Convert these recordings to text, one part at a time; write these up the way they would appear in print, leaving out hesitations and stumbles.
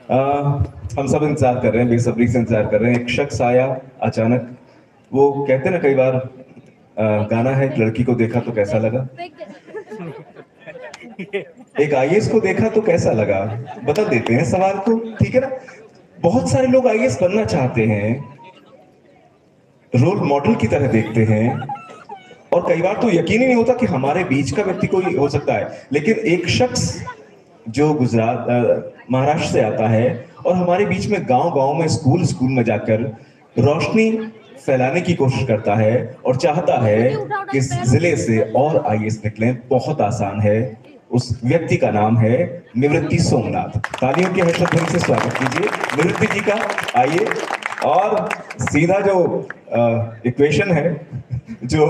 आ, हम सब इंतजार कर रहे हैं, बेसब्री से इंतजार कर रहे हैं। एक शख्स आया अचानक। वो कहते ना कई बार, गाना है, एक लड़की को देखा तो कैसा लगा। एक आईएएस को देखा तो कैसा लगा। बता देते हैं सवाल को, ठीक है ना। बहुत सारे लोग आईएएस बनना चाहते हैं, रोल मॉडल की तरह देखते हैं, और कई बार तो यकीन ही नहीं होता कि हमारे बीच का व्यक्ति कोई हो सकता है। लेकिन एक शख्स जो गुजरात महाराष्ट्र से आता है और हमारे बीच में गांव गांव में स्कूल स्कूल में जाकर रोशनी फैलाने की कोशिश करता है और चाहता है कि इस जिले से और आईएएस निकलें, बहुत आसान है। उस व्यक्ति का नाम है निवृत्ति सोमनाथ। तालियों की हर्षध्वनि से स्वागत कीजिए निवृत्ति जी का। आइए, और सीधा जो इक्वेशन है, जो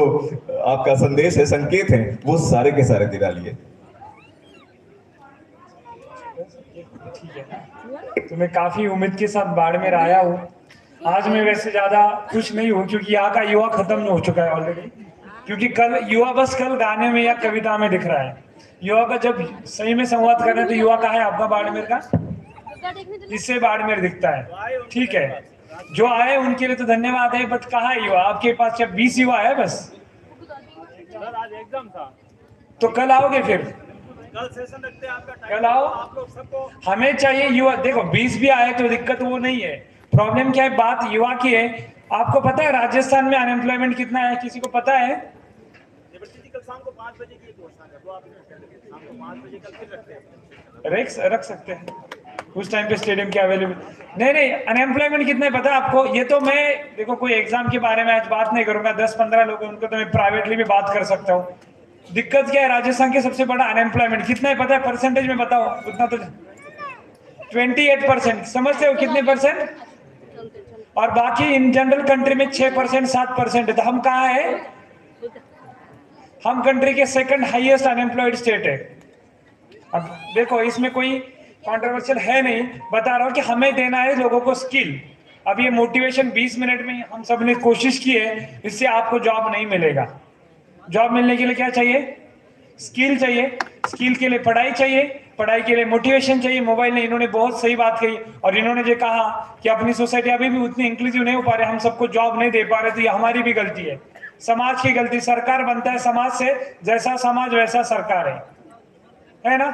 आपका संदेश है, संकेत है, वो सारे के सारे दे डालिए। तो मैं काफी उम्मीद के साथ बाड़मेर आया हूँ। आज मैं वैसे ज्यादा खुश नहीं हूँ क्योंकि यहाँ का युवा खत्म हो चुका है ऑलरेडी। क्योंकि कल युवा बस कल गाने में या कविता में दिख रहा है। युवा का जब सही में संवाद करना है तो युवा कहाँ है आपका बाड़मेर का? इससे बाड़मेर दिखता है। ठीक है, जो आए उनके लिए तो धन्यवाद है, बट कहाँ है युवा? आपके पास क्या 20 युवा है बस? आज एग्जाम था तो कल आओगे फिर? कल सेशन रखते हैं आपका कल आओ। आप लोग सबको हमें चाहिए युवा। देखो 20 भी आए तो दिक्कत वो नहीं है। प्रॉब्लम क्या है, बात युवा की है। आपको पता है राजस्थान में अनएम्प्लॉयमेंट कितना है? किसी को पता है? कल शाम को 5 बजे की घोषणा कर दो आप। शाम को 5 बजे कल फिर रखते हैं। रख सकते हैं उस टाइम पे स्टेडियम के अवेलेबल। नहीं, अनएम्प्लॉयमेंट कितना है पता है आपको? ये तो मैं देखो कोई एग्जाम के बारे में आज बात नहीं करूंगा। 10-15 लोग हैं, उनको तो मैं प्राइवेटली भी बात कर सकता हूँ। दिक्कत क्या है, राजस्थान के सबसे बड़ा अनएम्प्लॉयमेंट कितना है पता है? परसेंटेज में बताओ उतना तो 28%। समझते हो कितने परसेंट? और बाकी इन जनरल कंट्री में 6%, 7% है। तो हम कहाँ है? हम कंट्री के सेकंड हाईएस्ट अनएम्प्लॉयड स्टेट है। अब देखो इसमें कोई कंट्रोवर्शियल है नहीं, बता रहा हूँ कि हमें देना है लोगों को स्किल। अब ये मोटिवेशन 20 मिनट में हम सब ने कोशिश की है, इससे आपको जॉब नहीं मिलेगा। जॉब मिलने के लिए क्या चाहिए? स्किल चाहिए। स्किल के लिए पढ़ाई चाहिए, पढ़ाई के लिए मोटिवेशन चाहिए। मोबाइल ने इन्होंने बहुत सही बात कही, और इन्होंने जो कहा कि अपनी सोसाइटी अभी भी उतनी इंक्लूसिव नहीं हो पा रहे, हम सबको जॉब नहीं दे पा रहे, तो ये हमारी भी गलती है, समाज की गलती। सरकार बनता है समाज से, जैसा समाज वैसा सरकार है ना?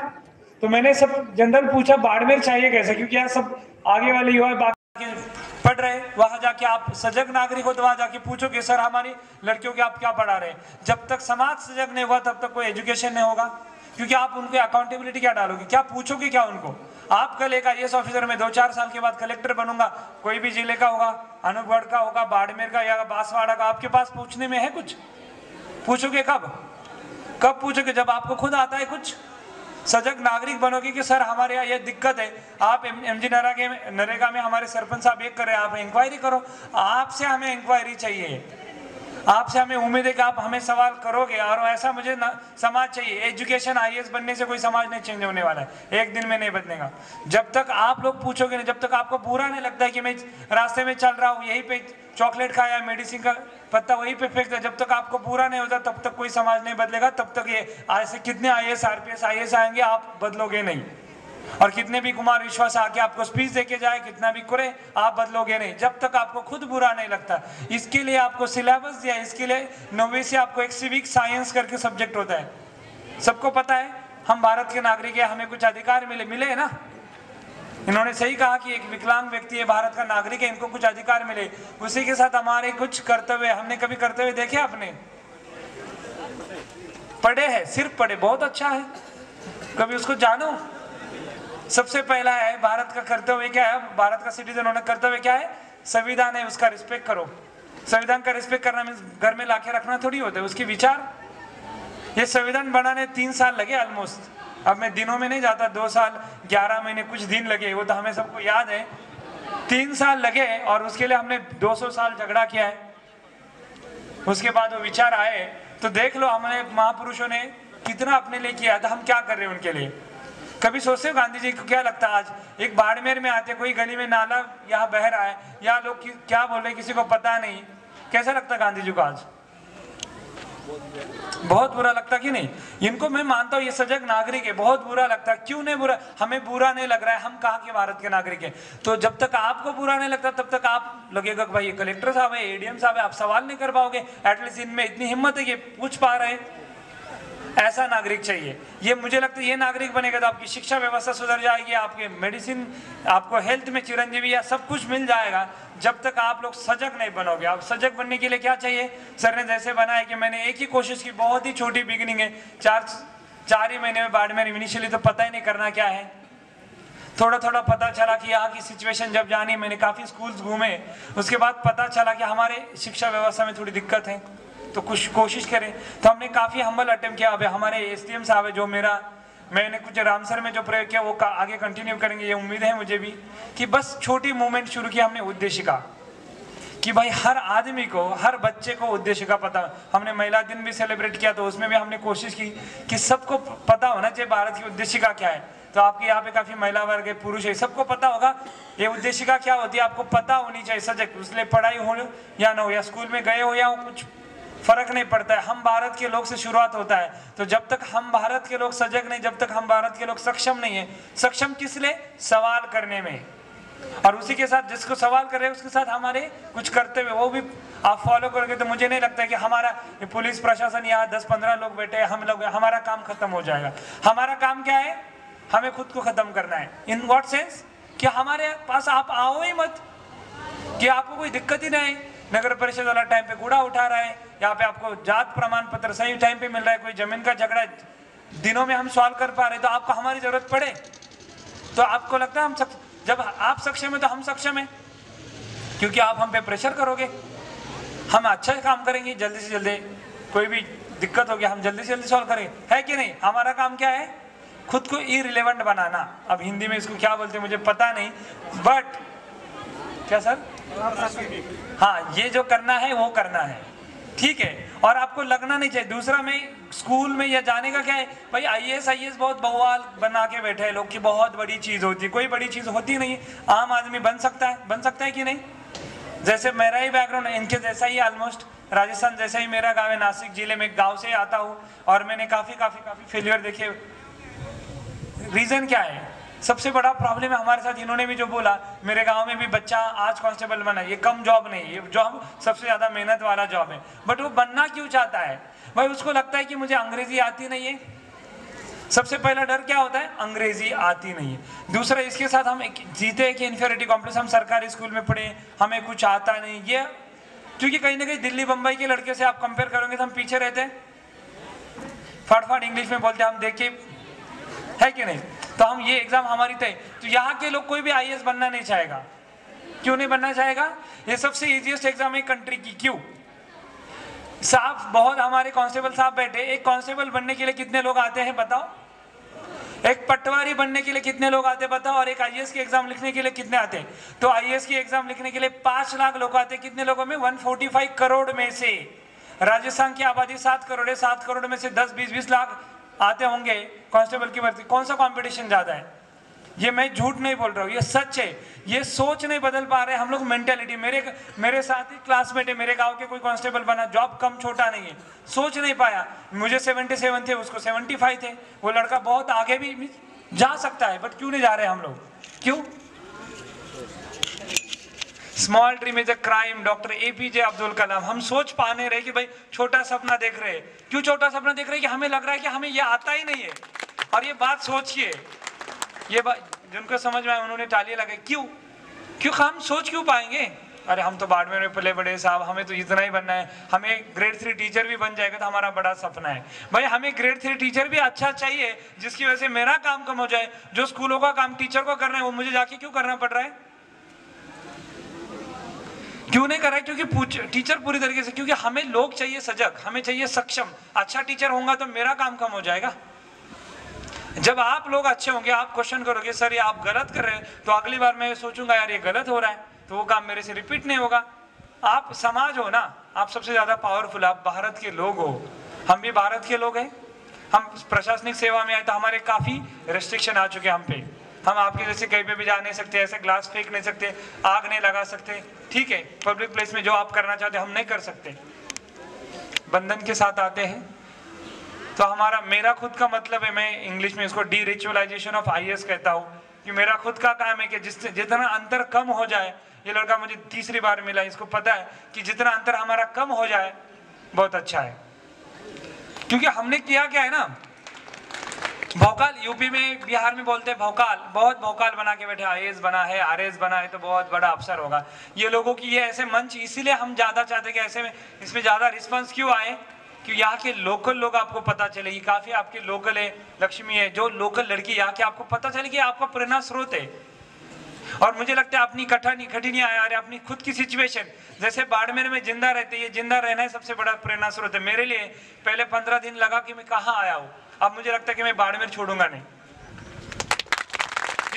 तो मैंने सब जनरल पूछा बाड़मेर चाहिए कैसे, क्योंकि यार सब आगे वाले युवा बाकी पढ़ रहे, वहां जाके आप सजग नागरिक हो तो वहां जाके पूछोगे सर हमारी लड़कियों के आप क्या पढ़ा रहे हैं। जब तक समाज सजग नहीं हुआ तब तक कोई एजुकेशन नहीं होगा। क्योंकि आप उनको अकाउंटेबिलिटी क्या डालोगे, क्या पूछोगे क्या उनको? आप कल एक आईएएस ऑफिसर में 2-4 साल के बाद कलेक्टर बनूंगा, कोई भी जिले का होगा, अनूपगढ़ का होगा, बाड़मेर का या बांसवाड़ा का, आपके पास पूछने में है कुछ? पूछोगे कब? कब पूछोगे? जब आपको खुद आता है कुछ। सजग नागरिक बनोगे कि सर हमारे यहाँ ये दिक्कत है। आप एमजी नरेगा में हमारे सरपंच साहब एक कर रहे हैं, आप इंक्वायरी करो। आपसे हमें इंक्वायरी चाहिए, आपसे हमें उम्मीद है कि आप हमें सवाल करोगे, और ऐसा मुझे समाज चाहिए। एजुकेशन आईएएस बनने से कोई समाज नहीं चेंज होने वाला है, एक दिन में नहीं बदलेगा। जब तक आप लोग पूछोगे नहीं, जब तक आपको बुरा नहीं लगता है कि मैं रास्ते में चल रहा हूँ, यहीं पे चॉकलेट खाया, मेडिसिन का पत्ता वहीं पे फेंक दिया, जब तक आपको बुरा नहीं होता तब तक कोई समाज नहीं बदलेगा। तब तक ये ऐसे कितने आईएएस आरपीएस आईएएस आएंगे, आप बदलोगे नहीं। और कितने भी कुमार विश्वास आके आपको स्पीच देके जाए, कितना भी करे, आप बदलोगे नहीं जब तक आपको खुद बुरा नहीं लगता। इसके लिए आपको सिलेबस दिया, इसके लिए 9वीं से आपको एक सिविक साइंस करके सब्जेक्ट होता है। सबको पता है हम भारत के नागरिक हैं, हमें कुछ अधिकार मिले है ना। इन्होंने सही कहा कि एक विकलांग व्यक्ति है, भारत का नागरिक है, इनको कुछ अधिकार मिले। उसी के साथ हमारे कुछ कर्तव्य। हमने कभी कर्तव्य देखे आपने? पढ़े हैं, सिर्फ पढ़े, बहुत अच्छा है, कभी उसको जानो। सबसे पहला है भारत का कर्तव्य क्या है, भारत का सिटीजन होना कर्तव्य क्या है? संविधान है, उसका रिस्पेक्ट करो। संविधान का रिस्पेक्ट करना मीन्स घर में लाके रखना थोड़ी होता है, उसके विचार। ये संविधान बनाने 3 साल लगे ऑलमोस्ट। अब मैं दिनों में नहीं जाता, 2 साल 11 महीने कुछ दिन लगे, वो तो हमें सबको याद है। 3 साल लगे, और उसके लिए हमने 200 साल झगड़ा किया है। उसके बाद वो विचार आए, तो देख लो हमारे महापुरुषों ने कितना अपने लिए किया था, हम क्या कर रहे हैं उनके लिए। कभी सोचते हो गांधी जी को क्या लगता है? आज एक बाड़मेर में आते, कोई गली में नाला यहाँ बह रहा है, यहाँ लोग क्या बोल रहे किसी को पता नहीं, कैसा लगता गांधी जी को आज? बहुत बुरा लगता कि नहीं? इनको मैं मानता हूँ ये सजग नागरिक है, बहुत बुरा लगता। क्यों नहीं बुरा? हमें बुरा नहीं लग रहा है, हम कहाँ के भारत के नागरिक हैं? तो जब तक आपको बुरा नहीं लगता तब तक आप लगेगा कि भाई ये कलेक्टर साहब है, एडीएम साहब है, आप सवाल नहीं कर पाओगे। एटलीस्ट इनमें इतनी हिम्मत है कि पूछ पा रहे हैं। ऐसा नागरिक चाहिए। ये मुझे लगता है ये नागरिक बनेगा तो आपकी शिक्षा व्यवस्था सुधर जाएगी, आपके मेडिसिन, आपको हेल्थ में चिरंजीवी या सब कुछ मिल जाएगा। जब तक आप लोग सजग नहीं बनोगे। आप सजग बनने के लिए क्या चाहिए? सर ने जैसे बनाया कि मैंने एक ही कोशिश की, बहुत ही छोटी बिगिनिंग है, चार ही महीने में बाड़मेर इनिशियली तो पता ही नहीं करना क्या है, थोड़ा थोड़ा पता चला कि यहाँ की सिचुएशन जब जानी, मैंने काफ़ी स्कूल्स घूमे, उसके बाद पता चला कि हमारे शिक्षा व्यवस्था में थोड़ी दिक्कत है, तो कुछ कोशिश करें। तो हमने काफ़ी हम्बल अटेम्प्ट किया। अब हमारे एसडीएम साहब है, जो मैंने कुछ रामसर में जो प्रयोग किया वो आगे कंटिन्यू करेंगे, ये उम्मीद है मुझे भी, कि बस छोटी मूवमेंट शुरू की हमने उद्देशिका, कि भाई हर आदमी को, हर बच्चे को उद्देशिका पता। हमने महिला दिन भी सेलिब्रेट किया, तो उसमें भी हमने कोशिश की कि सबको पता होना चाहिए भारत की उद्देशिका क्या है। तो आपके यहाँ पे काफ़ी महिला वर्ग है, पुरुष है, सबको पता होगा ये उद्देशिका क्या होती है, आपको पता होनी चाहिए सजग। उसलिए पढ़ाई हो या ना हो, या स्कूल में गए हो या कुछ फर्क नहीं पड़ता है। हम भारत के लोग से शुरुआत होता है। तो जब तक हम भारत के लोग सजग नहीं, जब तक हम भारत के लोग सक्षम नहीं है, सक्षम किस लिए? सवाल करने में। और उसी के साथ जिसको सवाल कर रहे हैं उसके साथ हमारे कुछ करते हुए वो भी आप फॉलो करोगे, तो मुझे नहीं लगता है कि हमारा पुलिस प्रशासन यहाँ 10-15 लोग बैठे हैं, हम लोग, हमारा काम खत्म हो जाएगा। हमारा काम क्या है? हमें खुद को खत्म करना है। In what sense? कि हमारे पास आप आओ ही मत, कि आपको कोई दिक्कत ही नहीं। नगर परिषद वाला टाइम पे कूड़ा उठा रहा है, यहाँ पे आपको जात प्रमाण पत्र सही टाइम पे मिल रहा है, कोई जमीन का झगड़ा दिनों में हम सॉल्व कर पा रहे, तो आपको हमारी जरूरत पड़े तो आपको लगता है हम जब आप सक्षम है तो हम सक्षम है, क्योंकि आप हम पे प्रेशर करोगे, हम अच्छा काम करेंगे, जल्दी से जल्दी कोई भी दिक्कत होगी हम जल्दी से जल्दी सॉल्व करेंगे, है कि नहीं? हमारा काम क्या है? खुद को इररिलेवेंट बनाना। अब हिंदी में इसको क्या बोलते हैं मुझे पता नहीं, बट क्या सर? हाँ, ये जो करना है वो करना है, ठीक है। और आपको लगना नहीं चाहिए। दूसरा में स्कूल में या जाने का क्या है भाई, आईएएस बहुत बवाल बना के बैठे हैं लोग कि बहुत बड़ी चीज़ होती है। कोई बड़ी चीज़ होती नहीं, आम आदमी बन सकता है कि नहीं? जैसे मेरा ही बैकग्राउंड है, इनके जैसा ही ऑलमोस्ट, राजस्थान जैसा ही मेरा गाँव है, नासिक जिले में गाँव से आता हूँ, और मैंने काफ़ी फेलियर देखे। रीज़न क्या है? सबसे बड़ा प्रॉब्लम है हमारे साथ, इन्होंने भी जो बोला, मेरे गांव में भी बच्चा आज कांस्टेबल बना, ये कम जॉब नहीं है, ये जॉब सबसे ज़्यादा मेहनत वाला जॉब है। बट वो बनना क्यों चाहता है भाई? उसको लगता है कि मुझे अंग्रेजी आती नहीं है। सबसे पहला डर क्या होता है? अंग्रेजी आती नहीं है। दूसरा, इसके साथ हम जीते हैं कि इन्फीरियरिटी कॉम्प्लेक्स, हम सरकारी स्कूल में पढ़े, हमें कुछ आता नहीं, ये क्योंकि कहीं ना कहीं दिल्ली बम्बई के लड़के से आप कंपेयर करोगे तो हम पीछे रहते हैं, फटाफट इंग्लिश में बोलते हैं, हम देख के, है कि नहीं? तो हम ये एग्जाम हमारी तय। तो यहाँ के लोग कोई भी आईएएस बनना नहीं चाहेगा। क्यों नहीं बनना चाहेगा? ये सबसे इजीएस्ट एग्जाम है कंट्री की। क्यों साहब? बहुत हमारे कांस्टेबल साहब बैठे, एक कांस्टेबल बनने के लिए कितने लोग आते हैं बताओ? एक पटवारी बनने के लिए कितने लोग आते हैं बताओ? और एक आईएएस की एग्जाम लिखने के लिए कितने आते हैं? तो आईएएस की एग्जाम लिखने के लिए 5 लाख लोग आते हैं। कितने लोगों में? 145 करोड़ में से। राजस्थान की आबादी 7 करोड़ है, 7 करोड़ में से 10-20 लाख आते होंगे कांस्टेबल की भर्ती। कौन सा कंपटीशन ज्यादा है? ये मैं झूठ नहीं बोल रहा हूँ, ये सच है। ये सोच नहीं बदल पा रहे हम लोग, मेंटेलिटी। मेरे साथ ही क्लासमेट है, मेरे गांव के कोई कांस्टेबल बना, जॉब कम छोटा नहीं है, सोच नहीं पाया। मुझे 77 थे, उसको 75 थे। वो लड़का बहुत आगे भी जा सकता है, बट क्यों नहीं जा रहे हम लोग? क्यों? Small dream is a crime, doctor APJ Abdul Kalam. हम सोच पा नहीं रहे कि भाई छोटा सपना देख रहे हैं। क्यों छोटा सपना देख रहे हैं? कि हमें लग रहा है कि हमें ये आता ही नहीं है। और ये बात सोचिए, ये बात जिनको समझ में आए उन्होंने तालियां लगाई। क्यों हम सोच क्यों पाएंगे? अरे हम तो बाड़मेर में पले बड़े साहब, हमें तो इतना ही बनना है, हमें ग्रेड 3 टीचर भी बन जाएगा तो हमारा बड़ा सपना है। भाई हमें ग्रेड 3 टीचर भी अच्छा चाहिए, जिसकी वजह से मेरा काम कम हो जाए। जो स्कूलों का काम टीचर को करना है वो मुझे जाके क्यों करना पड़ रहा है? क्यों नहीं कर रहा है? क्योंकि टीचर पूरी तरीके से, क्योंकि हमें लोग चाहिए सजग, हमें चाहिए सक्षम। अच्छा टीचर होगा तो मेरा काम कम हो जाएगा। जब आप लोग अच्छे होंगे, आप क्वेश्चन करोगे सर ये आप गलत कर रहे हैं, तो अगली बार मैं सोचूंगा यार ये गलत हो रहा है, तो वो काम मेरे से रिपीट नहीं होगा। आप समाज हो ना, आप सबसे ज्यादा पावरफुल, आप भारत के लोग हो, हम भी भारत के लोग हैं। हम प्रशासनिक सेवा में आए तो हमारे काफी रेस्ट्रिक्शन आ चुके हैं हम पे। हम आपके जैसे कहीं पे भी जा नहीं सकते, ऐसे ग्लास फेंक नहीं सकते, आग नहीं लगा सकते, ठीक है? पब्लिक प्लेस में जो आप करना चाहते हम नहीं कर सकते। बंधन के साथ आते हैं। तो मेरा खुद का मतलब है, मैं इंग्लिश में इसको डी रिचुअलाइजेशन ऑफ IAS कहता हूँ, कि मेरा खुद का काम है कि जितना अंतर कम हो जाए, ये लड़का मुझे तीसरी बार मिला, इसको पता है कि जितना अंतर हमारा कम हो जाए बहुत अच्छा है। क्योंकि हमने किया क्या है ना, भौकाल, यूपी में बिहार में बोलते हैं भौकाल, बहुत भौकाल बना के बैठे, IAS बना है, RAS बना है तो बहुत बड़ा अफसर होगा। ये लोगों की ये ऐसे मंच, इसीलिए हम ज्यादा चाहते हैं कि ऐसे में इसमें ज्यादा रिस्पॉन्स क्यों आए, कि यहाँ के लोकल लोग आपको पता चले, काफी आपके लोकल है, लक्ष्मी है, जो लोकल लड़की यहाँ के आपको पता चले कि आपका प्रेरणा स्रोत है। और मुझे लगता है अपनी कठिनाई आ रही, अपनी खुद की सिचुएशन, जैसे बाड़मेर में जिंदा रहते, ये जिंदा रहना है सबसे बड़ा प्रेरणा स्रोत है मेरे लिए। पहले 15 दिन लगा कि मैं कहाँ आया हूँ, अब मुझे लगता है कि मैं बाड़मेर छोड़ूंगा नहीं।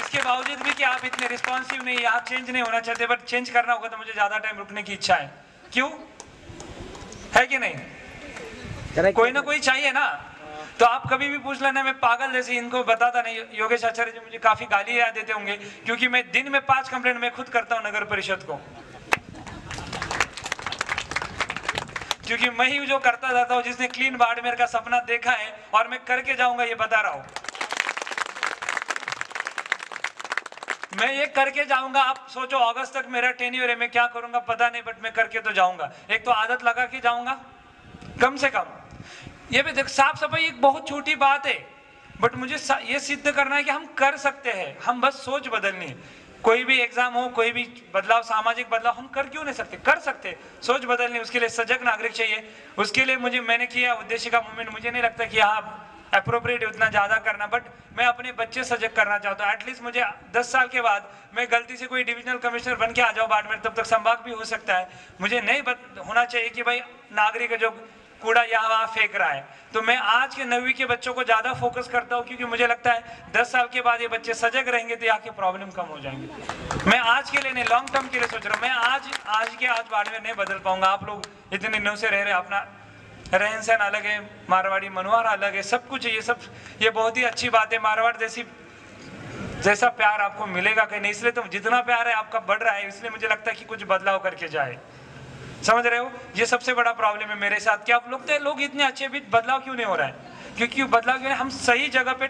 इसके बावजूद भी कि आप इतने रिस्पॉन्सिव नहीं, यहाँ चेंज नहीं होना चाहते, बट चेंज करना होगा तो मुझे ज्यादा टाइम रुकने की इच्छा है। क्यों है कि नहीं? कोई ना कोई चाहिए ना। तो आप कभी भी पूछ लेना, मैं पागल जैसे इनको बताता नहीं। योगेश आचार्य जी मुझे काफी गाली याद देते होंगे, क्योंकि मैं दिन में 5 कंप्लेंट मैं खुद करता हूँ नगर परिषद को, क्योंकि मैं ही जो करता जाता हूँ, जिसने क्लीन बाड़मेर का सपना देखा है, और मैं करके जाऊंगा ये बता रहा हूँ। मैं ये करके जाऊंगा। आप सोचो अगस्त तक मेरा टेन्योर है, मैं क्या करूंगा पता नहीं, बट मैं करके तो जाऊंगा। एक तो आदत लगा के जाऊंगा कम से कम। ये भी देख, साफ सफाई एक बहुत छोटी बात है, बट मुझे ये सिद्ध करना है कि हम कर सकते हैं। हम बस सोच बदलनी है। कोई भी एग्जाम हो, कोई भी बदलाव, सामाजिक बदलाव हम कर क्यों नहीं सकते? कर सकते। सोच बदलनी, उसके लिए सजग नागरिक चाहिए। उसके लिए मैंने किया उद्देश्य का मूवमेंट। मुझे नहीं लगता कि यहाँ अप्रोप्रिएट उतना ज्यादा करना, बट मैं अपने बच्चे सजग करना चाहता हूँ। एटलीस्ट मुझे 10 साल के बाद मैं गलती से कोई डिविजनल कमिश्नर बन के आ जाऊँ बाड़मेर, तब तक संभाग भी हो सकता है। मुझे नहीं होना चाहिए कि भाई नागरिक जो कूड़ा यहाँ वहाँ फेंक रहा है। तो मैं आज के 9वीं के बच्चों को ज्यादा फोकस करता हूँ, क्योंकि मुझे लगता है 10 साल के बाद ये बच्चे सजग रहेंगे तो यहाँ के प्रॉब्लम कम हो जाएंगे। मैं आज के लिए नहीं, लॉन्ग टर्म के लिए सोच रहा हूँ। मैं आज बाड़मेर नहीं बदल पाऊंगा। आप लोग इतने दिनों से रह रहे, अपना रहन सहन अलग है, मारवाड़ी मनोहर अलग है, सब कुछ है। ये बहुत ही अच्छी बात है। मारवाड़ जैसा प्यार आपको मिलेगा कहीं नहीं, इसलिए तो जितना प्यार है आपका बढ़ रहा है, इसलिए मुझे लगता है कि कुछ बदलाव करके जाए। समझ रहे हो? ये सबसे बड़ा प्रॉब्लम है मेरे साथ, कि आप लोग इतने अच्छे भी बदलाव क्यों नहीं हो रहा है? क्योंकि बदलाव क्यों नहीं, हम सही जगह पे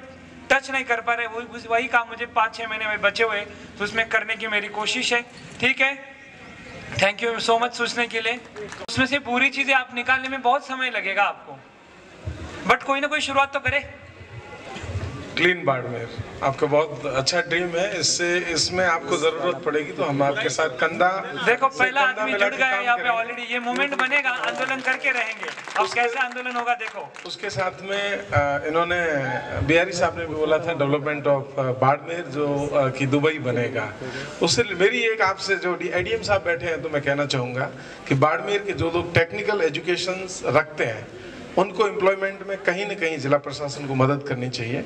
टच नहीं कर पा रहे। वही काम मुझे 5-6 महीने में बचे हुए, तो उसमें करने की मेरी कोशिश है। ठीक है, थैंक यू सो मच सोचने के लिए। उसमें से पूरी चीजें आप निकालने में बहुत समय लगेगा आपको, बट कोई ना कोई शुरुआत तो करे। क्लीन बाड़मेर आपका बहुत अच्छा ड्रीम है। इसमें आपको जरूरत पड़ेगी तो हम आपके साथ कंधा, देखो पहला आदमी जुड़ गया यहाँ पे ऑलरेडी। ये मूवमेंट बनेगा, आंदोलन करके रहेंगे। अब कैसे आंदोलन होगा देखो। उसके साथ में इन्होंने बिहारी साहब ने भी बोला था डेवलपमेंट ऑफ बाड़मेर, जो कि दुबई बनेगा। उससे मेरी एक आपसे, जो ADM साहब बैठे हैं, तो मैं कहना चाहूँगा कि बाड़मेर के जो लोग टेक्निकल एजुकेशन रखते हैं, उनको एम्प्लॉयमेंट में कहीं न कहीं जिला प्रशासन को मदद करनी चाहिए।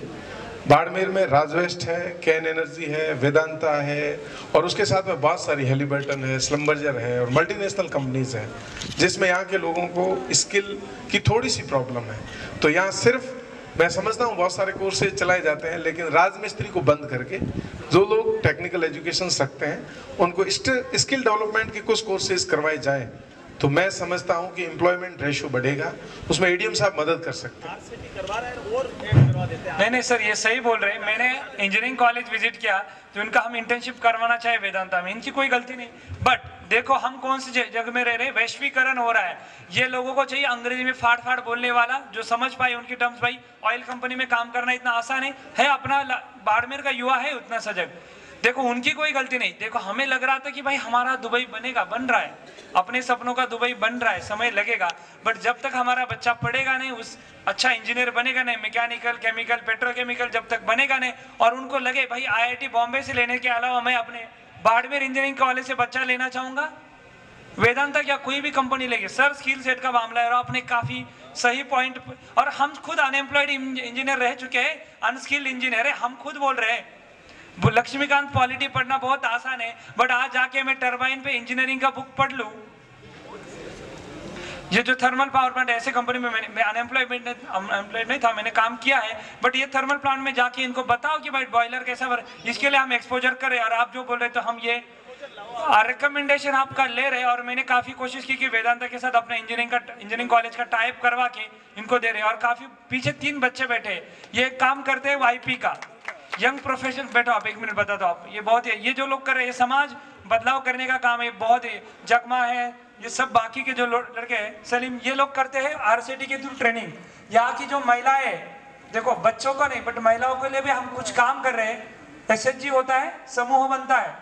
बाड़मेर में राजवेस्ट है, कैन एनर्जी है, वेदांता है, और उसके साथ में बहुत सारी हेलीबर्टन है, स्लम्बर्जर है, और मल्टीनेशनल कंपनीज हैं, जिसमें यहाँ के लोगों को स्किल की थोड़ी सी प्रॉब्लम है। तो यहाँ सिर्फ, मैं समझता हूँ बहुत सारे कोर्सेज चलाए जाते हैं, लेकिन राजमिस्त्री को बंद करके जो लोग टेक्निकल एजुकेशन रखते हैं उनको स्किल डेवलपमेंट के कुछ कोर्सेज करवाए जाए, तो मैं समझता हूं कि एम्प्लॉयमेंट रेशियो बढ़ेगा। उसमें ADM साहब मदद कर सकते हैं। नहीं सर, ये सही बोल रहे हैं। मैंने इंजीनियरिंग कॉलेज विजिट किया, तो इनका हम इंटर्नशिप करवाना चाहे वेदांता में, इनकी कोई गलती नहीं। बट देखो हम कौन सी जगह में रह रहे हैं, वैश्वीकरण हो रहा है। ये लोगों को चाहिए अंग्रेजी में फाड़ फाड़ बोलने वाला, जो समझ पाए उनकी टर्म्स। भाई ऑयल कंपनी में काम करना इतना आसान है अपना बाड़मेर का युवा है उतना सजग। देखो उनकी कोई गलती नहीं। देखो हमें लग रहा था कि भाई हमारा दुबई बनेगा, बन रहा है, अपने सपनों का दुबई बन रहा है, समय लगेगा। बट जब तक हमारा बच्चा पढ़ेगा नहीं, उस अच्छा इंजीनियर बनेगा नहीं, मैकेनिकल, केमिकल, पेट्रोकेमिकल जब तक बनेगा नहीं, और उनको लगे भाई IIT बॉम्बे से लेने के अलावा मैं अपने बाड़मेर इंजीनियरिंग कॉलेज से बच्चा लेना चाहूंगा, वेदांता क्या कोई भी कंपनी लेगी। सर स्किल सेट का मामला है, और आपने काफी सही पॉइंट, और हम खुद अनएम्प्लॉयड इंजीनियर रह चुके हैं, अनस्किल्ड इंजीनियर है, हम खुद बोल रहे हैं। लक्ष्मीकांत पॉलिटी पढ़ना बहुत आसान है, बट आज जाके मैं टरबाइन पे इंजीनियरिंग का बुक पढ़ लूं, ये जो थर्मल पावर प्लांट ऐसे कंपनी में मैं अनएम्प्लॉयड नहीं था, मैंने काम किया है, बट ये थर्मल प्लांट में जाके इनको बताओ कि भाई बॉयलर कैसा इसके लिए हम एक्सपोजर करें। और आप जो बोल रहे तो हम ये रिकमेंडेशन आपका ले रहे हैं और मैंने काफ़ी कोशिश की कि वेदांता के साथ अपना इंजीनियरिंग कॉलेज का टाइप करवा के इनको दे रहे हैं। और काफ़ी पीछे 3 बच्चे बैठे हैं, ये एक काम करते हैं आईपी का, यंग प्रोफेशनल। बैठो आप, 1 मिनट बता दो आप। ये बहुत है, ये जो लोग कर रहे हैं समाज बदलाव करने का काम है, बहुत ही जगमा है, ये सब बाकी के जो लड़के हैं सलीम, ये लोग करते हैं आरसीटी के थ्रू ट्रेनिंग। यहाँ की जो महिलाएं, देखो बच्चों को नहीं बट महिलाओं के लिए भी हम कुछ काम कर रहे हैं। एसएचजी होता है, समूह बनता है,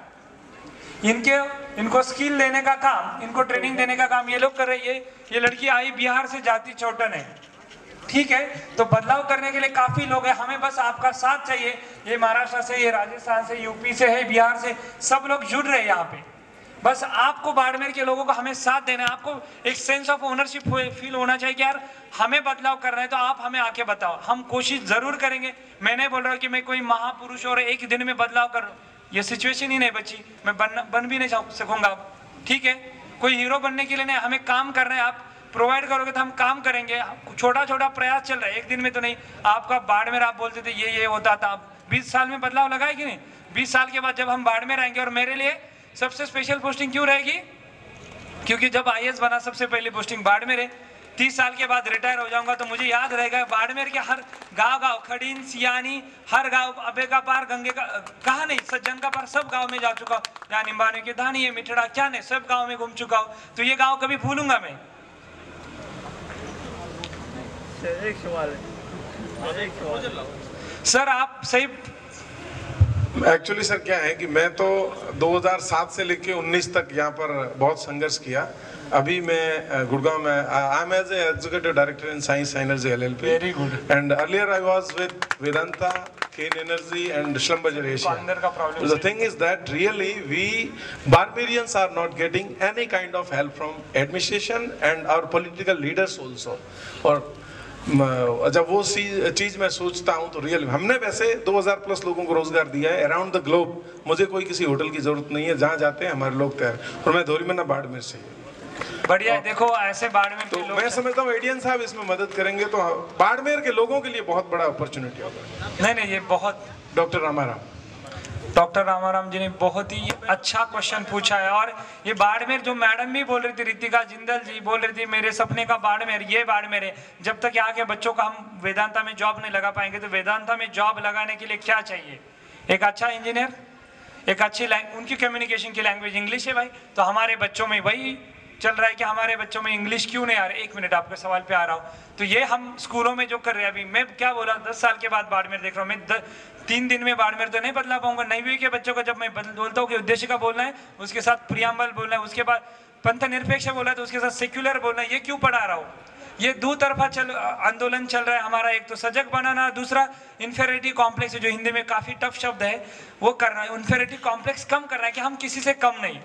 इनको स्किल देने का काम, इनको ट्रेनिंग देने का काम ये लोग कर रहे हैं। ये लड़की आई बिहार से, जाति चौटन है, ठीक है। तो बदलाव करने के लिए काफी लोग हैं, हमें बस आपका साथ चाहिए। ये महाराष्ट्र से, ये राजस्थान से, यूपी से है, बिहार से, सब लोग जुड़ रहे हैं यहाँ पे। बस आपको बाड़मेर के लोगों को हमें साथ देना है। आपको एक सेंस ऑफ ओनरशिप फील होना चाहिए कि यार हमें बदलाव करना है, तो आप हमें आके बताओ, हम कोशिश जरूर करेंगे। मैं नहीं बोल रहा कि मैं कोई महापुरुष और एक दिन में बदलाव कर, ये सिचुएशन ही नहीं बची, मैं बन भी नहीं सकूंगा, ठीक है। कोई हीरो बनने के लिए नहीं, हमें काम करना है। आप प्रोवाइड करोगे तो हम काम करेंगे। छोटा छोटा प्रयास चल रहा है, एक दिन में तो नहीं। आपका बाड़मेर आप बोलते थे ये होता था, 20 साल में बदलाव लगा है कि नहीं? 20 साल के बाद जब हम बाड़मेर आएंगे, और मेरे लिए सबसे स्पेशल पोस्टिंग क्यों रहेगी? क्योंकि जब आईएएस बना सबसे पहली पोस्टिंग बाड़मेर है। 30 साल के बाद रिटायर हो जाऊंगा तो मुझे याद रहेगा बाड़मेर के हर गांव खड़ीन, सियानी, हर गांव, अबे का पार, गंगे का, कहा नहीं, सज्जन का पार, सब गांव में जा चुका हूँ। यहाँ निम्बानी के धानी है, मिठड़ा क्या नहीं, सब गांव में घूम चुका हूँ। तो ये गांव कभी भूलूंगा मैं। सर आप सही। एक्चुअली सर क्या है कि मैं तो 2007 से लेके 19 तक यहाँ पर बहुत संघर्ष किया। अभी मैं गुड़गांव में, I am as educative director in science energy LLP. Very good. And earlier I was with Vedanta, Kane Energy and Schlumberger Asia. The thing is that really we barbarians are not getting any kind of help from administration and our political leaders also. और जब वो चीज़ मैं सोचता हूँ तो real, हमने वैसे 2000 plus लोगों को रोजगार दिया है अराउंड द ग्लोब। मुझे कोई किसी होटल की जरूरत नहीं है, जहाँ जाते हैं हमारे लोग तैयार। और मैं धोरी में ना बाड़मेर से। बढ़िया, देखो ऐसे बाड़मेर तो मैं समझता हूँ एडीएन साहब इसमें मदद करेंगे तो बाड़मेर के लोगों के लिए बहुत बड़ा अपॉर्चुनिटी होगा। नहीं, ये बहुत। डॉक्टर रामाराम जी ने बहुत ही अच्छा क्वेश्चन पूछा है। और ये बाड़मेर जो मैडम भी बोल रही थी, रितिका जिंदल जी बोल रही थी मेरे सपने का बाड़मेर, ये बाड़मेर है। जब तक यहाँ के बच्चों का हम वेदांता में जॉब नहीं लगा पाएंगे, तो वेदांता में जॉब लगाने के लिए क्या चाहिए? एक अच्छा इंजीनियर, एक अच्छी उनकी कम्युनिकेशन की लैंग्वेज इंग्लिश है भाई। तो हमारे बच्चों में वही चल रहा है कि हमारे बच्चों में इंग्लिश क्यों नहीं आ रही। 1 मिनट, आपके सवाल पे आ रहा हूँ। तो ये हम स्कूलों में जो कर रहे हैं, अभी मैं क्या बोला, 10 साल के बाद बाड़मेर देख रहा हूँ मैं। 3 दिन में बाड़मेर तो नहीं बदला पाऊंगा। 9वीं के बच्चों को जब मैं बोलता हूँ कि उद्देश्य का बोलना है, उसके साथ प्रियम्बल बोलना है, उसके बाद पंथ निरपेक्ष बोलना है, तो उसके साथ सेक्युलर बोलना है, ये क्यों पढ़ा रहा हूँ? ये दो तरफा आंदोलन चल रहा है हमारा। एक तो सजग बनाना, दूसरा इन्फेरिटी कॉम्प्लेक्स, जो हिंदी में काफी टफ शब्द है, वो करना है। इन्फेरिटी कॉम्प्लेक्स कम करना है कि हम किसी से कम नहीं।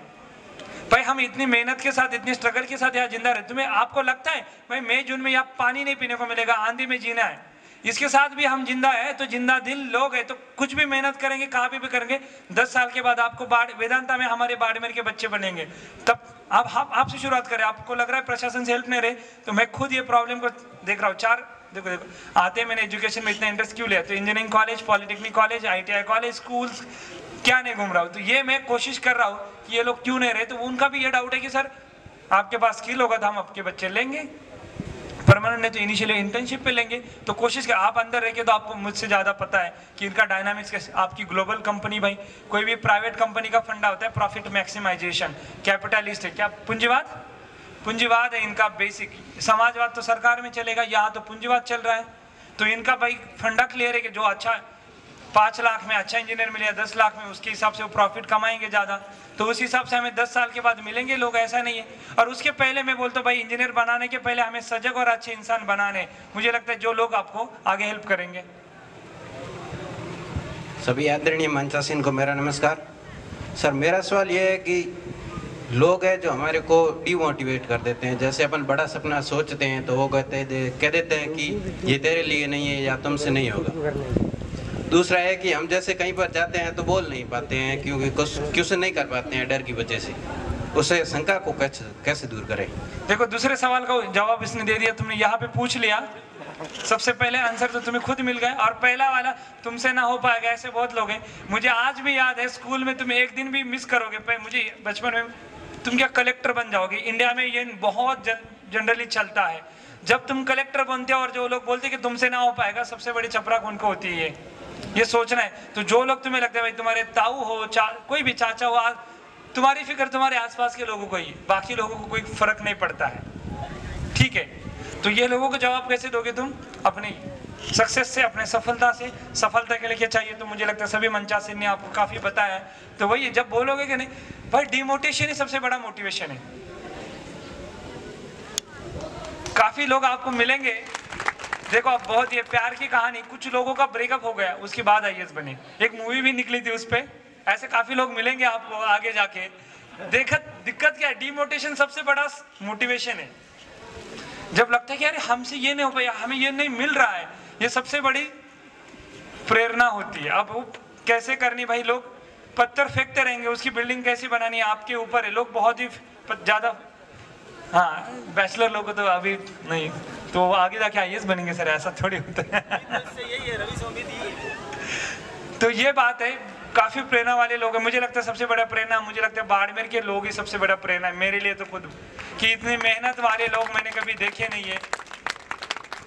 भाई हम इतनी मेहनत के साथ, इतनी स्ट्रगल के साथ यहाँ जिंदा रहे। तुम्हें आपको लगता है भाई मई जून में यहाँ पानी नहीं पीने को मिलेगा, आंधी में जीना है, इसके साथ भी हम जिंदा है, तो जिंदा दिल लोग है, तो कुछ भी मेहनत करेंगे, कहाँ भी करेंगे। 10 साल के बाद आपको वेदांता में हमारे बाड़मेर के बच्चे बनेंगे। तब आपसे शुरुआत करें। आपको लग रहा है प्रशासन से हेल्प नहीं रहे, तो मैं खुद ये प्रॉब्लम को देख रहा हूँ। देखो आते मैंने एजुकेशन में इतना इंटरेस्ट क्यों लिया, तो engineering college, polytechnic college, ITI college, schools क्या नहीं घूम रहा हूँ। तो ये मैं कोशिश कर रहा हूँ कि ये लोग क्यों नहीं रहे। तो उनका भी ये डाउट है कि सर आपके पास स्किल होगा तो हम आपके बच्चे लेंगे, परमानेंट नहीं तो इनिशियली इंटर्नशिप पे लेंगे। तो कोशिश कर, आप अंदर रह के तो आपको मुझसे ज़्यादा पता है कि इनका डायनामिक्स कैसे। आपकी ग्लोबल कंपनी, भाई कोई भी प्राइवेट कंपनी का फंडा होता है प्रॉफिट मैक्सिमाइजेशन, कैपिटलिस्ट है क्या, पूंजीवाद है इनका बेसिक। समाजवाद तो सरकार में चलेगा, यहाँ तो पूंजीवाद चल रहा है। तो इनका भाई फंडा क्लियर है कि जो अच्छा 5 लाख में अच्छा इंजीनियर मिले, 10 लाख में, उसके हिसाब से वो प्रॉफिट कमाएंगे ज़्यादा। तो उस हिसाब से हमें 10 साल के बाद मिलेंगे लोग, ऐसा नहीं है। और उसके पहले मैं बोलता हूँ भाई इंजीनियर बनाने के पहले हमें सजग और अच्छे इंसान बनाने, मुझे लगता है जो लोग आपको आगे हेल्प करेंगे। सभी आदरणीय मंचासीन को मेरा नमस्कार। सर मेरा सवाल ये है कि लोग हैं जो हमारे को डिमोटिवेट कर देते हैं। जैसे अपन बड़ा सपना सोचते हैं तो वो कह देते हैं कि ये तेरे लिए नहीं है या तुमसे नहीं होगा। दूसरा है कि हम जैसे कहीं पर जाते हैं तो बोल नहीं पाते हैं, क्योंकि क्वेश्चन नहीं कर पाते हैं डर की वजह से। उसे शंका को कैसे दूर करें? देखो दूसरे सवाल का जवाब इसने दे दिया, तुमने यहाँ पे पूछ लिया सबसे पहले आंसर तो तुम्हें खुद मिल गया, और पहला वाला तुमसे ना हो पाएगा, ऐसे बहुत लोग हैं। मुझे आज भी याद है स्कूल में तुम एक दिन भी मिस करोगे, मुझे बचपन में तुम क्या कलेक्टर बन जाओगे। इंडिया में ये बहुत जनरली चलता है, जब तुम कलेक्टर बनते हो और जो लोग बोलते हैं कि तुमसे ना हो पाएगा, सबसे बड़ी चपराक उनको होती है ये सोचना है। तो जो लोग तुम्हें लगता है भाई तुम्हारे ताऊ हो, कोई भी चाचा हो, तुम्हारी फिक्र तुम्हारे आसपास के लोगों को ही, बाकी लोगों को कोई फर्क नहीं पड़ता है, ठीक है। तो ये लोगों को जवाब कैसे दोगे तुम? अपनी सक्सेस से, अपने सफलता से। सफलता के लिए क्या चाहिए? तो मुझे लगता है सभी मंचासीन ने आपको काफी बताया है। तो वही जब बोलोगे कि नहीं भाई डिमोटिवेशन ही सबसे बड़ा मोटिवेशन है। काफी लोग आपको मिलेंगे, देखो अब बहुत ये प्यार की कहानी, कुछ लोगों का ब्रेकअप हो गया उसके बाद आईएएस बने, एक मूवी भी निकली थी उस पे। ऐसे काफी लोग मिलेंगे आपको आगे जाके। दिक्कत क्या है? डिमोटिवेशन सबसे बड़ा मोटिवेशन है। जब लगता है कि यार हमसे ये नहीं हो पाया, हमें ये नहीं मिल रहा है, ये सबसे बड़ी प्रेरणा होती है। अब वो कैसे करनी भाई, लोग पत्थर फेंकते रहेंगे, उसकी बिल्डिंग कैसे बनानी है आपके ऊपर है। लोग बहुत ही ज्यादा, हाँ बैचलर लोग को तो अभी नहीं, तो आगे जाके आईएएस बनेंगे सर, ऐसा थोड़ी होता है। यही है रवि स्वामी दी। तो ये बात है, काफी प्रेरणा वाले लोग हैं। मुझे लगता है सबसे बड़ा प्रेरणा, मुझे लगता है बाड़मेर के लोग ही सबसे बड़ा प्रेरणा है मेरे लिए तो खुद, कि इतनी मेहनत वाले लोग मैंने कभी देखे नहीं है।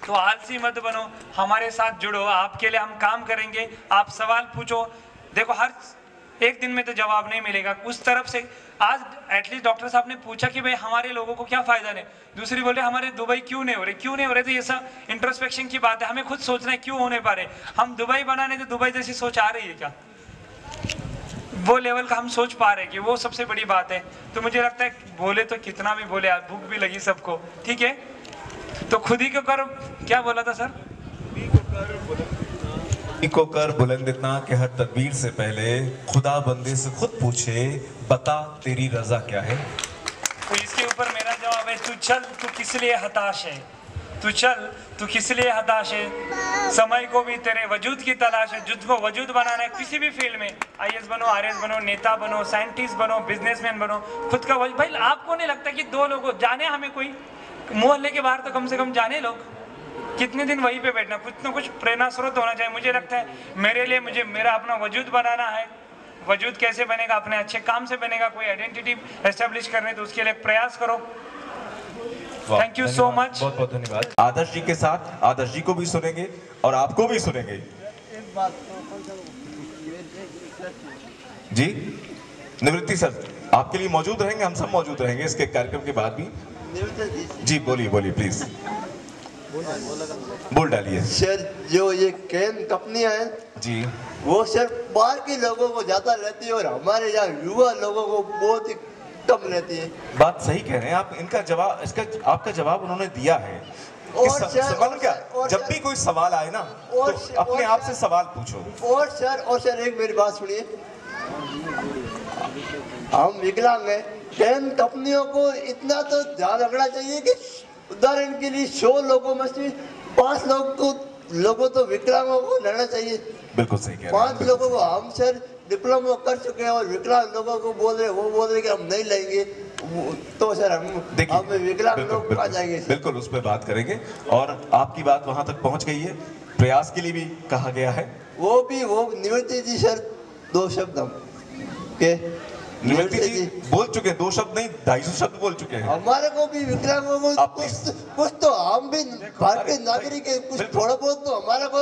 तो आलसी मत बनो, हमारे साथ जुड़ो, आपके लिए हम काम करेंगे। आप सवाल पूछो, देखो हर एक दिन में तो जवाब नहीं मिलेगा उस तरफ से। आज एटलीस्ट डॉक्टर साहब ने पूछा कि भाई हमारे लोगों को क्या फायदा नहीं, दूसरी बोले हमारे दुबई क्यों नहीं हो रहे, तो ये सब इंट्रोस्पेक्शन की बात है। हमें खुद सोचना है क्यों होने पा रहे। हम दुबई बनाने तो दुबई जैसी सोच आ रही है क्या? वो लेवल का हम सोच पा रहे हैं कि वो सबसे बड़ी बात है। तो मुझे लगता है बोले तो कितना भी बोले, भूख भी लगी सबको, ठीक है। तो खुद ही को कर, क्या बोला था सर? को कर बुलंद इतना कि हर तदबीर से पहले खुदा बंदे से खुद पूछे, बता तेरी रजा क्या है। तो इसके ऊपर मेरा जवाब है, तू चल तू किस लिए हताश है, तू चल तू किस लिए हताश है। समय को भी तेरे वजूद की तलाश है। जुद को वजूद बनाना है किसी भी फील्ड में, आईएएस बनो, आरएएस बनो, नेता बनो, साइंटिस्ट बनो, बिजनेसमैन बनो, खुद का भाई आपको नहीं लगता कि दो लोगों जाने, हमें कोई मोहल्ले के बाहर तो कम से कम जाने लोग, कितने दिन वहीं पे बैठना, कुछ ना कुछ प्रेरणा स्रोत होना चाहिए। मुझे लगता है मेरे लिए मुझे मेरा अपना वजूद बनाना है। वजूद कैसे बनेगा? अपने अच्छे काम से बनेगा। कोई आइडेंटिटी एस्टेब्लिश करने तो उसके लिए प्रयास करो। थैंक यू सो मच, बहुत बहुत धन्यवाद। आदर्श जी के साथ आदर्श जी को भी सुनेंगे और आपको भी सुनेंगे। जी निवृत्ति सर आपके लिए मौजूद रहेंगे, हम सब मौजूद रहेंगे इसके कार्यक्रम के बाद भी। जी बोलिए बोलिए प्लीज, बोल डालिए सर। जो ये कैन कंपनियां हैं जी, वो सर बाहर के लोगों को ज्यादा रहती है और हमारे यहाँ युवा लोगों को बहुत ही कम रहती है। बात सही कह रहे हैं आप। इनका जवाब, इसका आपका जवाब उन्होंने दिया है। जब भी कोई सवाल आए ना तो अपने आप से सवाल पूछो। और सर एक मेरी बात सुनिए, हम विकलांग हैं, कैन कंपनियों को इतना तो ध्यान रखना चाहिए कि उदाहरण के लिए 100 लोगों में से 5 लोगों तो विकलांगों को लेना चाहिए। बिल्कुल सही कह रहे हैं। 5 लोगों को हम सर डिप्लोमा कर चुके हैं और विकलांग लोगों को बोल रहे कि हम नहीं लेंगे, तो सर हम विकलांग लोग आ जाएंगे। बिल्कुल उस पर बात करेंगे और आपकी बात वहां तक पहुंच गई है। प्रयास के लिए भी कहा गया है। वो निवृत्ति जी सर 2 शब्द हम के निवृत्ति जी बोल चुके हैं, 2 शब्द नहीं 250 शब्द बोल चुके हैं। हमारे को भी विकलांगों को कुछ तो हम भी भारतीय नागरिक है, कुछ थोड़ा बहुत तो हमारे को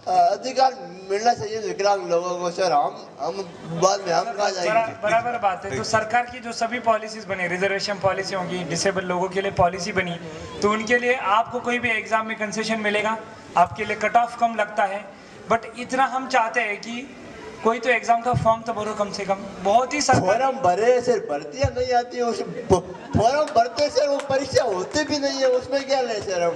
अधिकार मिलना चाहिए विकलांग लोगों को। सर हम बाद में हम कहा जाएंगे। बराबर बात है। तो सरकार की जो सभी पॉलिसीज बनी, रिजर्वेशन पॉलिसी होगी, डिसेबल लोगों के लिए पॉलिसी बनी, तो उनके लिए आपको कोई भी एग्जाम में कंसेशन मिलेगा, आपके लिए कट ऑफ कम लगता है। बट इतना हम चाहते हैं कि कोई तो एग्जाम का फॉर्म तो भरो कम से कम। बहुत ही फॉर्म भरे सर, भर्तियां नहीं आती है उस फॉर्म भरते सर, वो परीक्षा होती भी नहीं है, उसमें क्या ले सर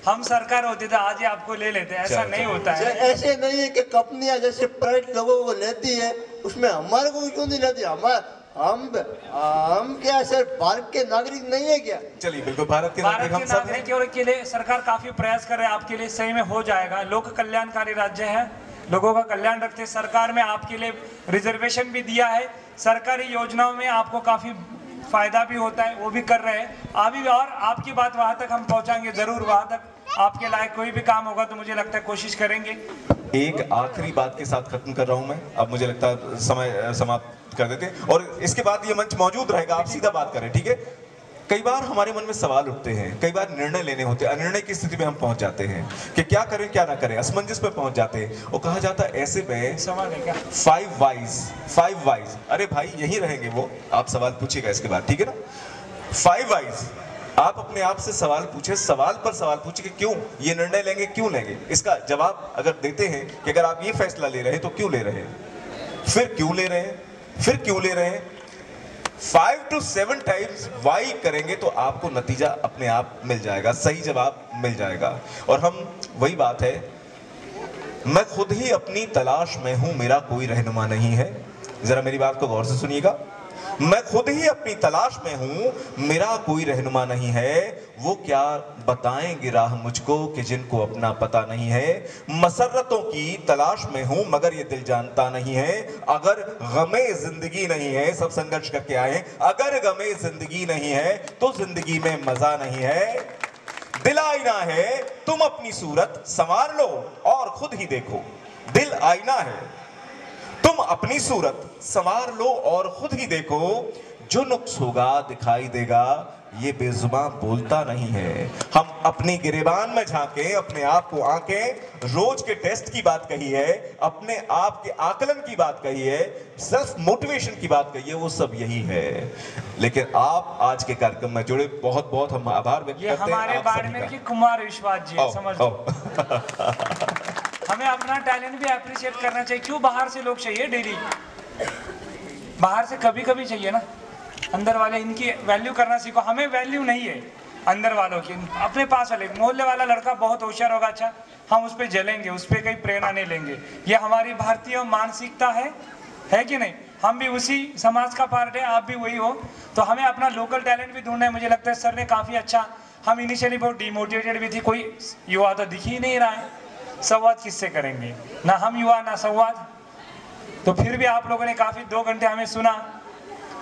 हम सरकार होते थे आज ही आपको ले लेते हैं, ऐसा नहीं होता है। ऐसे नहीं है कि कंपनियां जैसे प्राइवेट लोगों को लेती है, उसमें हमारे को क्यों नहीं लेती? हम क्या सर भारत के नागरिक नहीं है क्या? चलिए बिल्कुल भारत के नागरिक के लिए सरकार काफी प्रयास कर रहे हैं, आपके लिए सही में हो जाएगा। लोक कल्याणकारी राज्य है, लोगों का कल्याण रखते हैं। सरकार में आपके लिए रिजर्वेशन भी दिया है, सरकारी योजनाओं में आपको काफी फायदा भी होता है, वो भी कर रहे हैं अभी। और आपकी बात वहां तक हम पहुंचाएंगे जरूर, वहां तक आपके लायक कोई भी काम होगा तो मुझे लगता है कोशिश करेंगे। एक आखिरी बात के साथ खत्म कर रहा हूं मैं, अब मुझे लगता है समय समाप्त कर देते हैं और इसके बाद ये मंच मौजूद रहेगा, आप सीधा बात करें, ठीक है। कई बार हमारे मन में सवाल उठते हैं, कई बार निर्णय लेने होते हैं, अनिर्णय की स्थिति में हम पहुंच जाते हैं कि क्या करें क्या ना करें, असमंजस पे पहुंच जाते हैं। और कहा जाता है ऐसे में सवाल है क्या? 5 वाइज, अरे भाई यही रहेंगे वो, आप सवाल पूछिएगा इसके बाद, ठीक है ना। 5 वाइज, आप अपने आप से सवाल पूछे, सवाल पर सवाल पूछे कि क्यों ये निर्णय लेंगे, क्यों लेंगे। इसका जवाब अगर देते हैं कि अगर आप ये फैसला ले रहे हैं तो क्यों ले रहे हैं, फिर क्यों ले रहे हैं, फिर क्यों ले रहे हैं, 5 to 7 टाइम्स वाई करेंगे तो आपको नतीजा अपने आप मिल जाएगा, सही जवाब मिल जाएगा। और हम वही बात है, मैं खुद ही अपनी तलाश में हूं, मेरा कोई रहनुमा नहीं है। जरा मेरी बात को गौर से सुनिएगा, मैं खुद ही अपनी तलाश में हूं, मेरा कोई रहनुमा नहीं है। वो क्या बताएंगे राह मुझको कि जिनको अपना पता नहीं है। मसरतों की तलाश में हूं मगर ये दिल जानता नहीं है। अगर गमे जिंदगी नहीं है, सब संघर्ष करके आए, अगर गमे जिंदगी नहीं है तो जिंदगी में मजा नहीं है। दिल आईना है, तुम अपनी सूरत संवार लो और खुद ही देखो। दिल आईना है, तुम अपनी सूरत संवार लो और खुद ही देखो। जो नुक्स होगा दिखाई देगा, ये बेजुबान बोलता नहीं है। हम अपनी गिरेबान में झांके, अपने आप को आंकें। रोज के टेस्ट की बात कही है, अपने आप के आकलन की बात कही है, सेल्फ मोटिवेशन की बात कही है, वो सब यही है। लेकिन आप आज के कार्यक्रम में जुड़े, बहुत बहुत हम आभार व्यक्त करते हैं। ये हमारे बाड़मेर के कुमार विश्वास जी, समझ लो। हमें अपना टैलेंट भी अप्रिशिएट करना चाहिए। क्यों बाहर से लोग चाहिए डेली, बाहर से कभी कभी चाहिए ना। अंदर वाले इनकी वैल्यू करना सीखो। हमें वैल्यू नहीं है अंदर वालों की, अपने पास वाले। मोहल्ले वाला लड़का बहुत होशियार होगा, अच्छा हम उस पर जलेंगे, उस पर कहीं प्रेरणा नहीं लेंगे। ये हमारी भारतीय मानसिकता है कि नहीं। हम भी उसी समाज का पार्ट है, आप भी वही हो। तो हमें अपना लोकल टैलेंट भी ढूंढना है। मुझे लगता है सर ने काफ़ी अच्छा, हम इनिशियली बहुत डिमोटिवेटेड भी थी, कोई युवा तो दिख ही नहीं रहा है। संवाद किससे करेंगे, ना हम युवा ना संवाद। तो फिर भी आप लोगों ने काफ़ी 2 घंटे हमें सुना,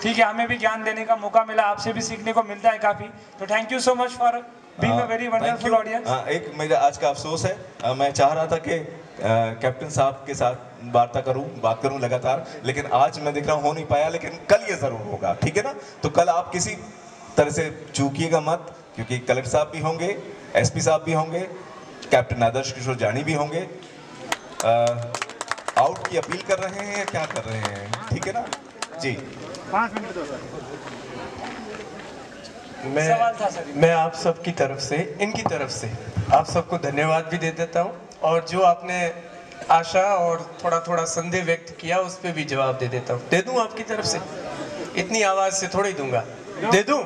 ठीक है। हमें भी ज्ञान देने का मौका मिला, आपसे भी सीखने को मिलता है काफ़ी। तो thank you so much for being a very wonderful audience. एक मेरा आज का अफसोस है, मैं चाह रहा था कि कैप्टन साहब के साथ बात करूं लगातार, लेकिन आज मैं देख रहा हूं हो नहीं पाया। लेकिन कल ये जरूर होगा, ठीक है ना। तो कल आप किसी तरह से चूकिएगा मत, क्योंकि कलेक्टर साहब भी होंगे, एसपी साहब भी होंगे, कैप्टन आदर्श किशोर जानी भी होंगे। आउट की अपील कर रहे हैं या क्या कर रहे हैं, ठीक है ना जी। 5 मिनट दो सर। मैं आप सबकी तरफ से, इनकी तरफ से आप सबको धन्यवाद भी दे देता हूं। और जो आपने आशा और थोड़ा थोड़ा संदेह व्यक्त किया, उस पर भी जवाब दे देता हूं। दे दूं आपकी तरफ से? इतनी आवाज से थोड़ी दूंगा, दे दूं।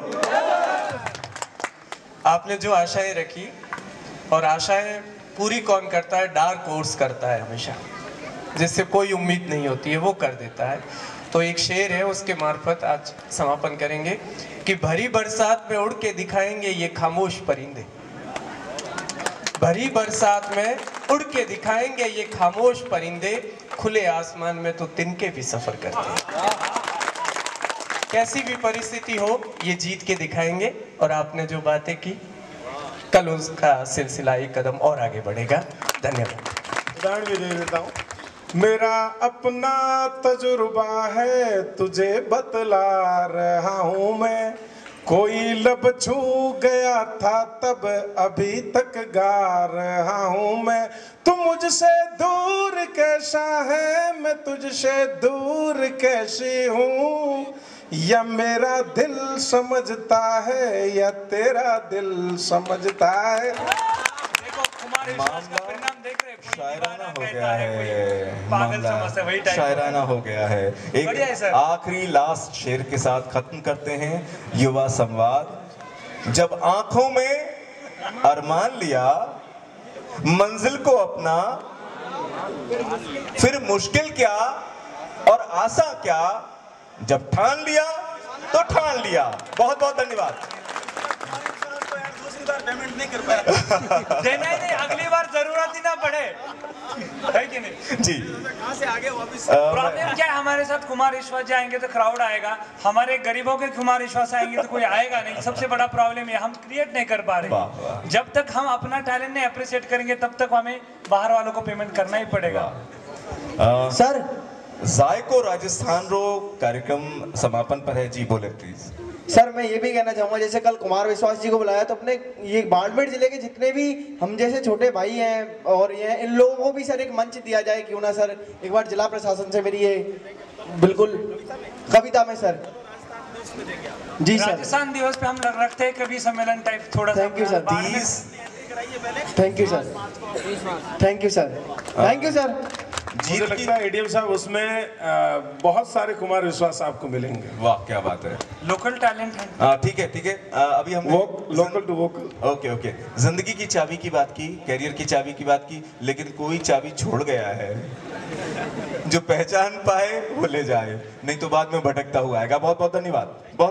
आपने जो आशाएं रखी, और आशाएं पूरी कौन करता है? डार्क होर्स करता है हमेशा, जिससे कोई उम्मीद नहीं होती है वो कर देता है। तो एक शेर है, उसके मार्फत आज समापन करेंगे कि भरी बरसात में उड़ के दिखाएंगे ये खामोश परिंदे। भरी बरसात में उड़ के दिखाएंगे ये खामोश परिंदे, खुले आसमान में तो तिनके भी सफर करते हैं। कैसी भी परिस्थिति हो ये जीत के दिखाएंगे। और आपने जो बातें की, कल उसका सिलसिला एक कदम और आगे बढ़ेगा। धन्यवाद। उदाहरण भी दे देता हूँ। मेरा अपना तजुर्बा है, तुझे बतला रहा हूँ मैं। कोई लब छू गया था तब अभी तक गा रहा हूँ मैं। तू मुझसे दूर कैसा है, मैं तुझसे दूर कैसी हूँ। या मेरा दिल समझता है या तेरा दिल समझता है। देखो कुमार विश्वास का परिणाम देख रहे हैं, शायराना हो गया है, पागल समझते वही टाइप शायराना हो गया है। एक आखिरी लास्ट शेर के साथ खत्म करते हैं युवा संवाद। जब आंखों में अरमान लिया मंजिल को अपना, फिर मुश्किल क्या और आसा क्या, जब ठान लिया तो ठान लिया। बहुत बहुत धन्यवाद। दूसरी बार पेमेंट नहीं कर पाए। देना ही नहीं, अगली बार जरूरत ही ना पड़े, है कि नहीं? जी कहाँ से आगे वापस? प्रॉब्लम क्या है, हमारे साथ कुमार विश्वास जाएंगे तो क्राउड आएगा, हमारे गरीबों के कुमार विश्वास आएंगे तो कोई आएगा नहीं। सबसे बड़ा प्रॉब्लम है हम क्रिएट नहीं कर पा रहे। जब तक हम अपना टैलेंट नहीं अप्रिशिएट करेंगे तब तक हमें बाहर वालों को पेमेंट करना ही पड़ेगा। सर जायको राजस्थान रो कार्यक्रम समापन पर है जी, बोले प्लीज। सर मैं ये भी कहना चाहूँगा, जैसे कल कुमार विश्वास जी को बुलाया तो अपने ये बाड़मेर जिले के जितने भी हम जैसे छोटे भाई हैं और ये इन लोगों को भी सर एक मंच दिया जाए, क्यों ना सर। एक बार जिला प्रशासन से मेरी ये बिल्कुल कविता में सर। जी सर, राजस्थान दिवस पे हम रखते हैं कभी सम्मेलन टाइप थोड़ा सा। Thank you sir, thank you sir, thank you sir, thank you sir. मुझे लगता है एडीएम साहब उसमें बहुत सारे कुमार विश्वास आपको मिलेंगे। वाह क्या बात है, लोकल टैलेंट है। ठीक है ठीक है। अभी हम local to vocal. Okay okay, जिंदगी की चाबी की बात की, कैरियर की चाबी की बात की, लेकिन कोई चाबी छोड़ गया है जो पहचान पाए वो ले जाए, नहीं तो बाद में भटकता हुआ आएगा। बहुत बहुत धन्यवाद।